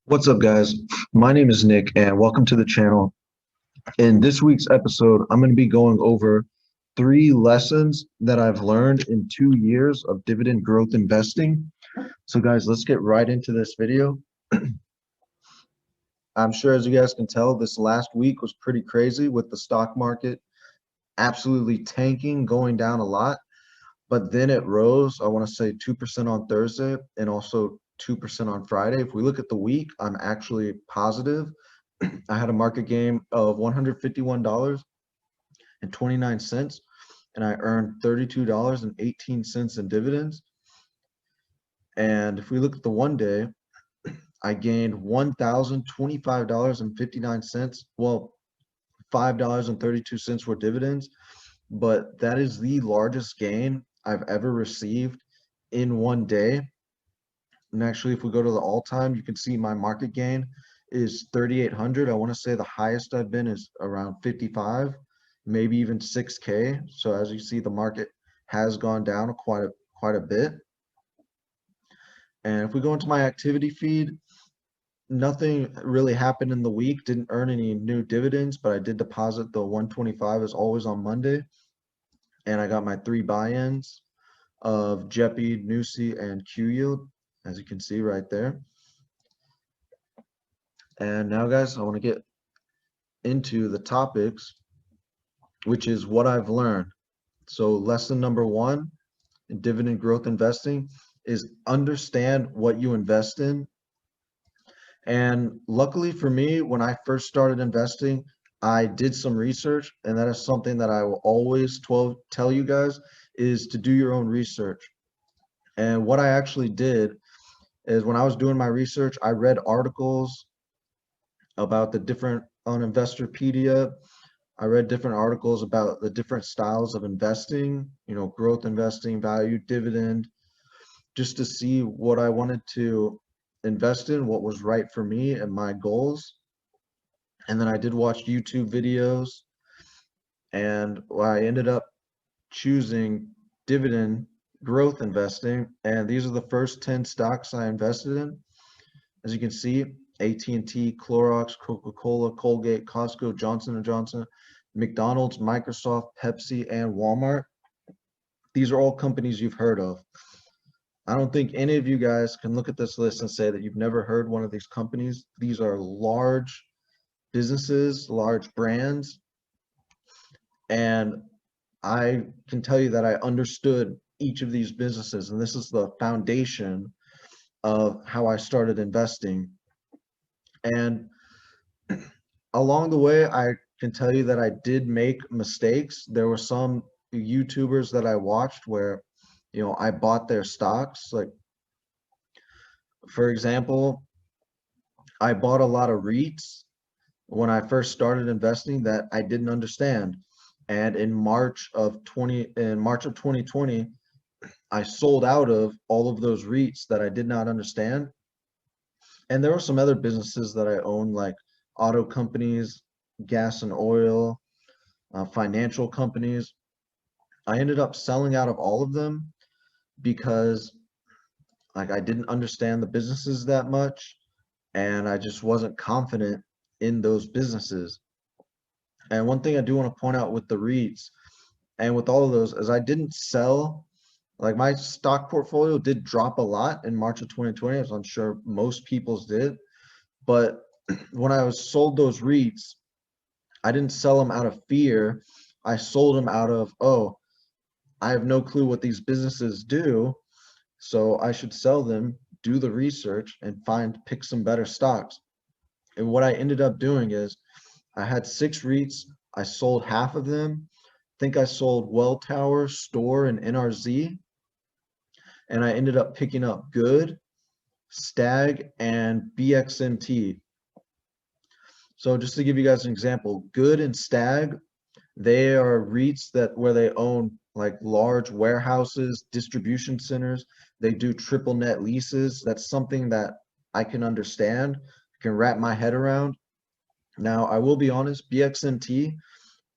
What's up, guys? My name is Nick, and welcome to the channel. In this week's episode, I'm going to be going over 3 lessons that I've learned in 2 years of dividend growth investing. So, guys, let's get right into this video. I'm sure, as you guys can tell, this last week was pretty crazy with the stock market absolutely tanking, going down a lot. But then it rose, I want to say 2% on Thursday and also 2% on Friday. If we look at the week, I'm actually positive. I had a market gain of $151.29, and I earned $32.18 in dividends. And if we look at the one day, I gained $1,025.59. Well, $5.32 were dividends, but that is the largest gain I've ever received in one day. And actually, if we go to the all-time, you can see my market gain is 3,800. I want to say the highest I've been is around 55, maybe even 6K. So as you see, the market has gone down quite a bit. And if we go into my activity feed, nothing really happened in the week. Didn't earn any new dividends, but I did deposit the 125 as always on Monday. And I got my 3 buy-ins of JEPI, NUSI, and Q Yield, as you can see right there. And now, guys, I want to get into the topics, which is what I've learned. So lesson number 1 in dividend growth investing is understand what you invest in. And luckily for me, when I first started investing, I did some research, and that is something that I will always tell you guys is to do your own research. And what I actually did is when I was doing my research, I read articles about the different on Investorpedia. I read different articles about the different styles of investing, growth investing, value, dividend, just to see what I wanted to invest in, what was right for me and my goals. And then I did watch YouTube videos, and I ended up choosing dividend growth investing. And these are the first 10 stocks I invested in. As you can see, AT&T, Clorox, Coca-Cola, Colgate, Costco, Johnson & Johnson, McDonald's, Microsoft, Pepsi, and Walmart. These are all companies you've heard of. I don't think any of you guys can look at this list and say that you've never heard one of these companies. These are large businesses, large brands, and I can tell you that I understood each of these businesses, and this is the foundation of how I started investing. And along the way, I can tell you that I did make mistakes. There were some YouTubers that I watched where, I bought their stocks. Like, for example, I bought a lot of REITs when I first started investing that I didn't understand. And in March of 2020, I sold out of all of those REITs that I did not understand. And there were some other businesses that I owned, like auto companies, gas and oil, financial companies. I ended up selling out of all of them because I didn't understand the businesses that much, and I just wasn't confident in those businesses. And one thing I do want to point out with the REITs and with all of those is I didn't sell. Like, my stock portfolio did drop a lot in March of 2020, as I'm sure most people's did. But when I sold those REITs, I didn't sell them out of fear. I sold them out of, oh, I have no clue what these businesses do, so I should sell them, do the research, and pick some better stocks. And what I ended up doing is I had 6 REITs. I sold half of them. I think I sold Welltower, Store, and NRZ. And I ended up picking up Good, Stag, and BXMT. So just to give you guys an example, Good and Stag, they are REITs where they own like large warehouses, distribution centers. They do triple net leases. That's something that I can understand, can wrap my head around. Now, I will be honest, BXMT,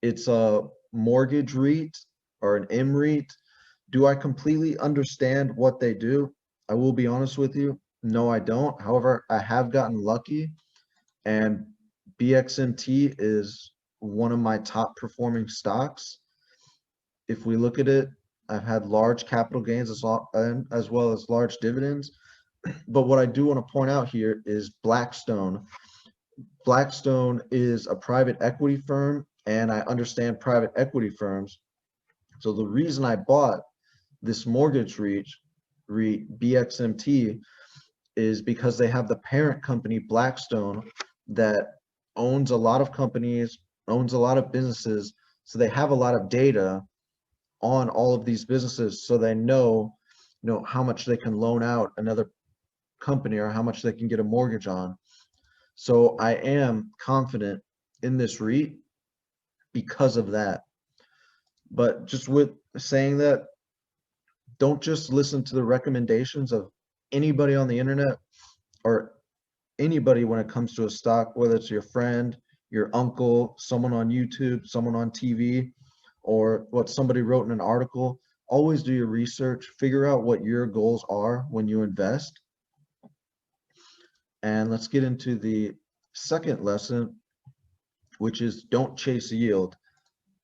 it's a mortgage REIT or an M REIT. Do I completely understand what they do? I will be honest with you. No, I don't. However, I have gotten lucky, and BXMT is one of my top performing stocks. If we look at it, I've had large capital gains as well as large dividends. But what I do want to point out here is Blackstone. Blackstone is a private equity firm, and I understand private equity firms. So the reason I bought this mortgage REIT BXMT is because they have the parent company Blackstone that owns a lot of companies, owns a lot of businesses. So they have a lot of data on all of these businesses, so they know how much they can loan out another company or how much they can get a mortgage on. So I am confident in this REIT because of that. But just with saying that, don't just listen to the recommendations of anybody on the internet or anybody when it comes to a stock, whether it's your friend, your uncle, someone on YouTube, someone on TV, or what somebody wrote in an article. Always do your research, figure out what your goals are when you invest. And let's get into the second lesson, which is don't chase yield.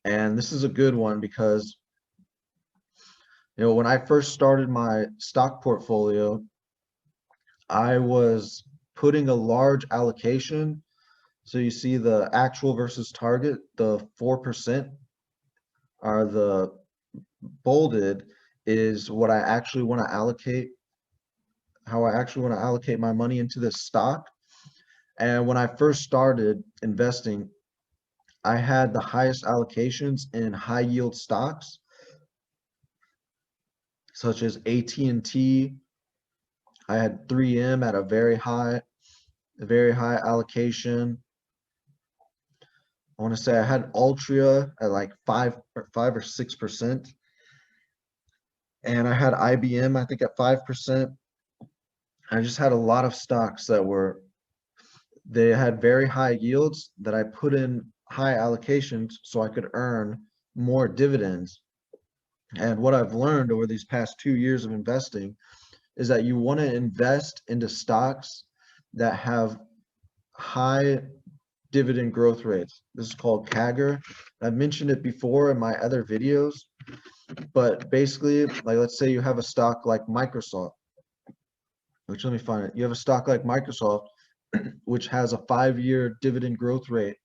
And this is a good one because when I first started my stock portfolio, I was putting a large allocation. So you see the actual versus target, the 4% are the bolded is what I actually want to allocate, how I actually want to allocate my money into this stock. And when I first started investing, I had the highest allocations in high yield stocks, such as AT&T. I had 3M at a very high allocation. I want to say I had Altria at like 5 or 6%. And I had IBM, I think, at 5%. I just had a lot of stocks they had very high yields that I put in high allocations so I could earn more dividends. And what I've learned over these past 2 years of investing is that you want to invest into stocks that have high dividend growth rates. This is called CAGR. I've mentioned it before in my other videos, but basically, like let's say you have a stock like Microsoft, which let me find it. You have a stock like Microsoft, which has a 5-year dividend growth rate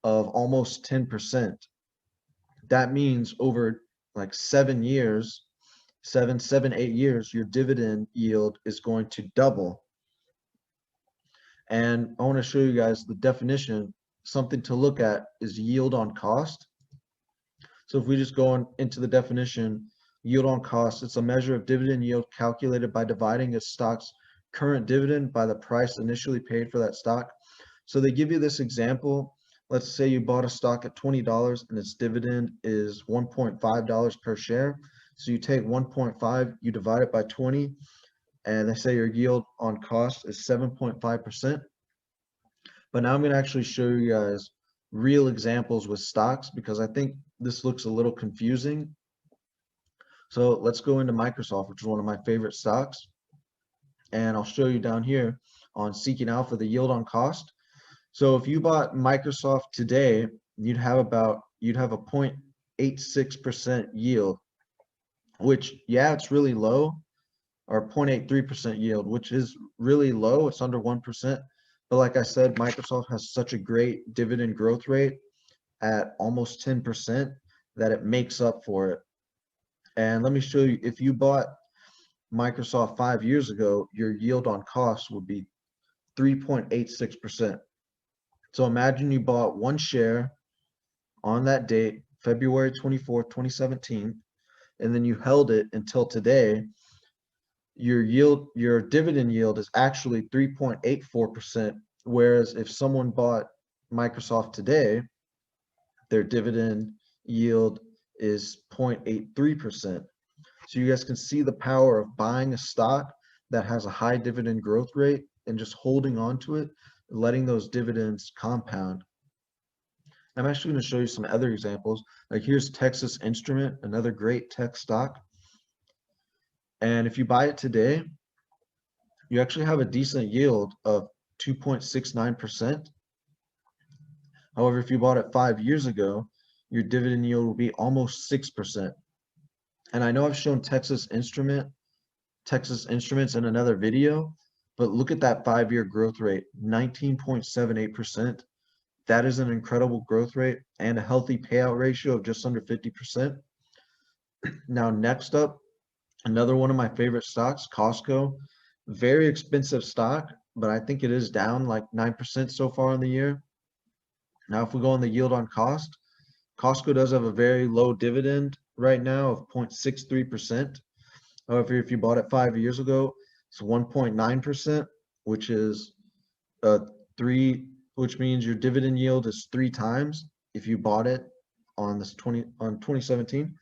of almost 10%. That means over like 7 years, 8 years, your dividend yield is going to double. And I want to show you guys the definition. Something to look at is yield on cost. So if we just go into the definition, yield on cost, it's a measure of dividend yield calculated by dividing a stock's current dividend by the price initially paid for that stock. So they give you this example. Let's say you bought a stock at $20 and its dividend is $1.5 per share. So you take 1.5, you divide it by 20, and they say your yield on cost is 7.5%. But now I'm going to actually show you guys real examples with stocks because I think this looks a little confusing. So let's go into Microsoft, which is one of my favorite stocks. And I'll show you down here on Seeking Alpha the yield on cost. So if you bought Microsoft today, you'd have a 0.86% yield, which it's really low, or 0.83% yield, which is really low. It's under 1%. But like I said, Microsoft has such a great dividend growth rate at almost 10% that it makes up for it. And let me show you, if you bought Microsoft 5 years ago, your yield on cost would be 3.86%. So imagine you bought one share on that date, February 24th, 2017, and then you held it until today. Your dividend yield is actually 3.84%, whereas if someone bought Microsoft today, their dividend yield is 0.83%. So you guys can see the power of buying a stock that has a high dividend growth rate and just holding on to it, letting those dividends compound. I'm actually going to show you some other examples. Like here's Texas Instrument, another great tech stock. And if you buy it today, you actually have a decent yield of 2.69%. However, if you bought it 5 years ago, your dividend yield will be almost 6%. And I know I've shown Texas Instruments in another video, but look at that 5-year growth rate, 19.78%. That is an incredible growth rate and a healthy payout ratio of just under 50%. Now, next up, another one of my favorite stocks, Costco. Very expensive stock, but I think it is down like 9% so far in the year. Now, if we go on the yield on cost, Costco does have a very low dividend right now of 0.63%. However, if you bought it 5 years ago, it's 1.9%, which is which means your dividend yield is 3 times if you bought it on 2017.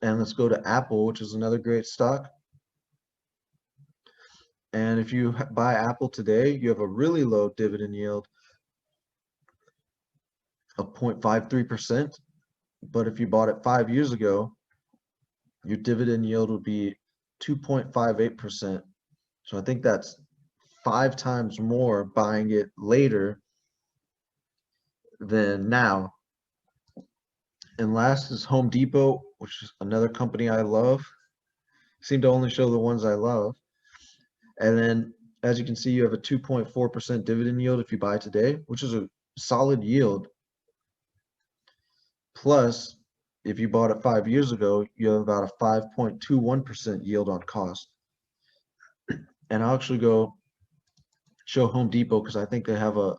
And let's go to Apple, which is another great stock. And if you buy Apple today, you have a really low dividend yield of 0.53%. But if you bought it 5 years ago, your dividend yield would be 2.58%. So I think that's 5 times more buying it later than now. And last is Home Depot, which is another company I love. Seem to only show the ones I love. And then, as you can see, you have a 2.4% dividend yield if you buy today, which is a solid yield. Plus, if you bought it 5 years ago, you have about a 5.21% yield on cost. And I'll actually go show Home Depot because I think they have a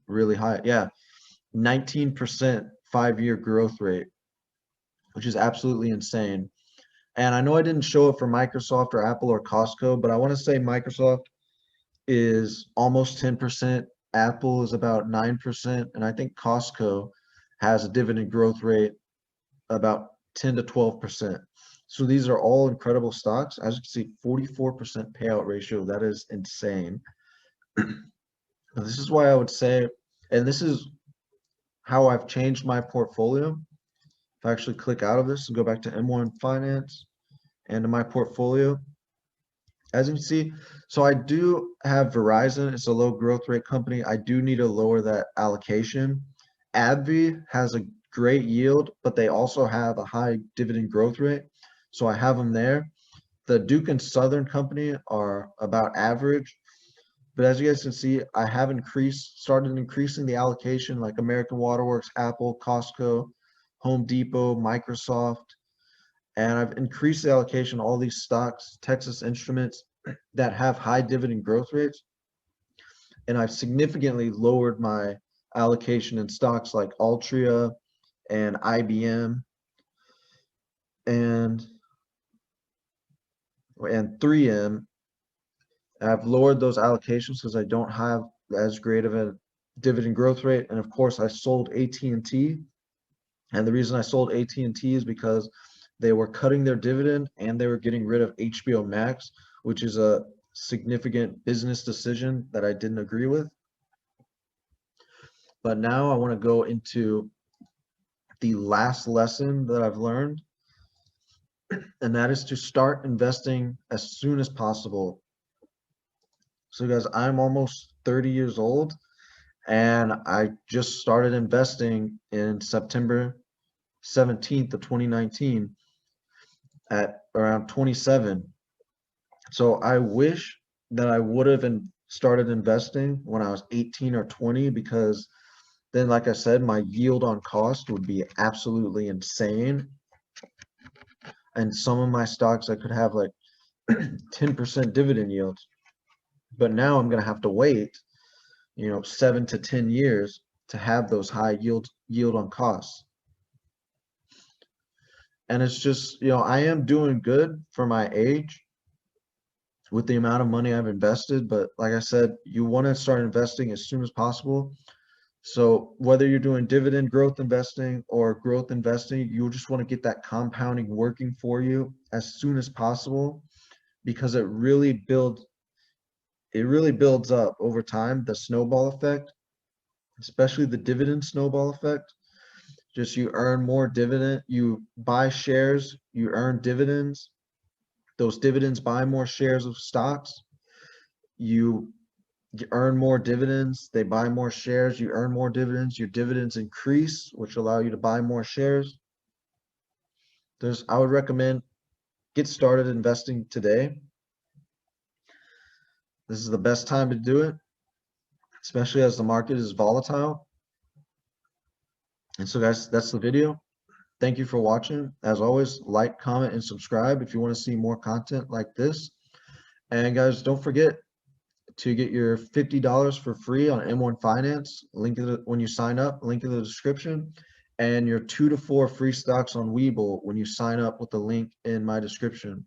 really high, 19% 5-year growth rate, which is absolutely insane. And I know I didn't show it for Microsoft or Apple or Costco, but I want to say Microsoft is almost 10%, Apple is about 9%, and I think Costco has a dividend growth rate about 10 to 12%. So these are all incredible stocks. As you can see, 44% payout ratio. That is insane. This is why I would say, and this is how I've changed my portfolio. If I actually click out of this and go back to M1 Finance and to my portfolio, as you can see, so I do have Verizon. It's a low growth rate company. I do need to lower that allocation. AbbVie has a great yield, but they also have a high dividend growth rate. So I have them there. The Duke and Southern Company are about average. But as you guys can see, I have started increasing the allocation like American Waterworks, Apple, Costco, Home Depot, Microsoft. And I've increased the allocation all these stocks, Texas Instruments, that have high dividend growth rates. And I've significantly lowered my allocation in stocks like Altria and IBM and 3M. I've lowered those allocations because I don't have as great of a dividend growth rate. And of course, I sold AT&T. And the reason I sold AT&T is because they were cutting their dividend and they were getting rid of HBO Max, which is a significant business decision that I didn't agree with. But now I want to go into the last lesson that I've learned, and that is to start investing as soon as possible. So guys, I'm almost 30 years old and I just started investing in September 17th of 2019 at around 27. So I wish that I would have started investing when I was 18 or 20, because then, like I said, my yield on cost would be absolutely insane. And some of my stocks I could have like 10% dividend yields. But now I'm going to have to wait, 7 to 10 years to have those high yield on costs. And it's just, I am doing good for my age with the amount of money I've invested. But like I said, you want to start investing as soon as possible. So whether you're doing dividend growth investing or growth investing, you just want to get that compounding working for you as soon as possible, because it really builds up over time, the snowball effect, especially the dividend snowball effect. Just you earn more dividend, you buy shares, you earn dividends. those dividends buy more shares of stocks. You earn more dividends. They buy more shares. You earn more dividends. Your dividends increase, which allow you to buy more shares. I would recommend get started investing today. This is the best time to do it, especially as the market is volatile. And so guys, that's the video. Thank you for watching. As always, like, comment, and subscribe if you want to see more content like this. And guys, don't forget to get your $50 for free on M1 Finance. Link when you sign up, link in the description. And your 2 to 4 free stocks on Webull when you sign up with the link in my description.